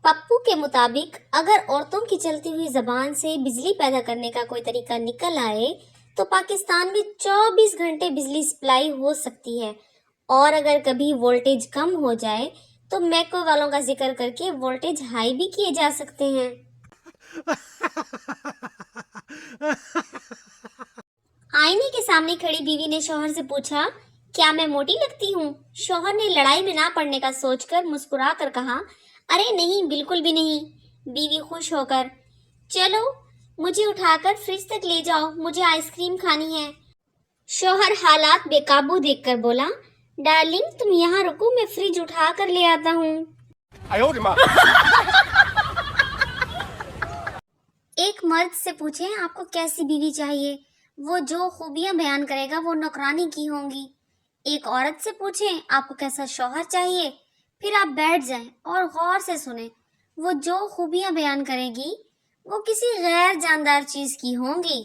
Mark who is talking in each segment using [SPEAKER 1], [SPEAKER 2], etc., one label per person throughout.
[SPEAKER 1] پپو کے مطابق اگر عورتوں کی چلتی ہوئی زبان سے بجلی پیدا کرنے کا کوئی طریقہ نکل آئے تو پاکستان میں 24 گھنٹے بجلی سپلائی ہو سکتی ہے، اور اگر کبھی وولٹیج کم ہو جائے تو میکو والوں کا ذکر کر کے وولٹیج ہائی بھی کیے جا سکتے ہیں۔ آئینے کے سامنے کھڑی بیوی نے شوہر سے پوچھا، کیا میں موٹی لگتی ہوں؟ شوہر نے لڑائی میں نہ پڑنے کا سوچ کر مسکرا کر کہا، ارے نہیں، بالکل بھی نہیں۔ بیوی خوش ہو کر، چلو مجھے اٹھا کر فریج تک لے جاؤ، مجھے آئس کریم کھانی ہے۔ شوہر حالات بے قابو دیکھ کر بولا، ڈارلنگ تم یہاں رکو، میں فریج اٹھا کر لے آتا ہوں۔ ایک مرد سے پوچھیں آپ کو کیسی بیوی چاہیے؟ وہ جو خوبیاں بیان کرے گا وہ نوکرانی کی ہوں گی۔ ایک عورت سے پوچھیں آپ کو کیسا شوہر چاہیے؟ پھر آپ بیٹھ جائیں اور غور سے سنیں، وہ جو خوبیاں بیان کرے گی وہ کسی غیر جاندار چیز کی ہوں گی۔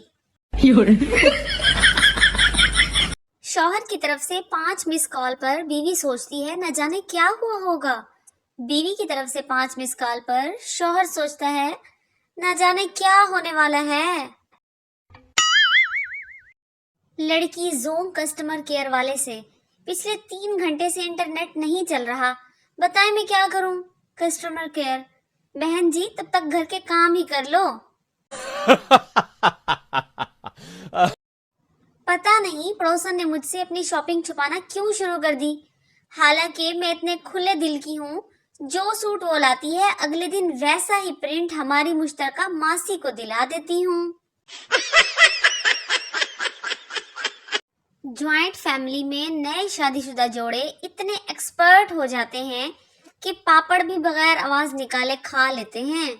[SPEAKER 1] شوہر کی طرف سے 5 مس کال پر بیوی سوچتی ہے نہ جانے کیا ہوا ہوگا۔ بیوی کی طرف سے 5 مس کال پر شوہر سوچتا ہے نہ جانے کیا ہونے والا ہے۔ لڑکی زوم کسٹمر کیئر والے سے، پچھلے 3 گھنٹے سے انٹرنیٹ نہیں چل رہا، بتائیں میں کیا کروں؟ کسٹمر کیئر، بہن جی تب تک گھر کے کام ہی کر لو۔ پتہ نہیں پڑوسن نے مجھ سے اپنی شاپنگ چھپانا کیوں شروع کر دی، حالانکہ میں اتنے کھلے دل کی ہوں، جو سوٹ وہ لاتی ہے اگلے دن ویسا ہی پرنٹ ہماری مشترکہ ماسی کو دلا دیتی ہوں۔ جوائنٹ فیملی میں نئے شادی شدہ جوڑے اتنے ایکسپرٹ ہو جاتے ہیں کہ پاپڑ بھی بغیر آواز نکالے کھا لیتے ہیں۔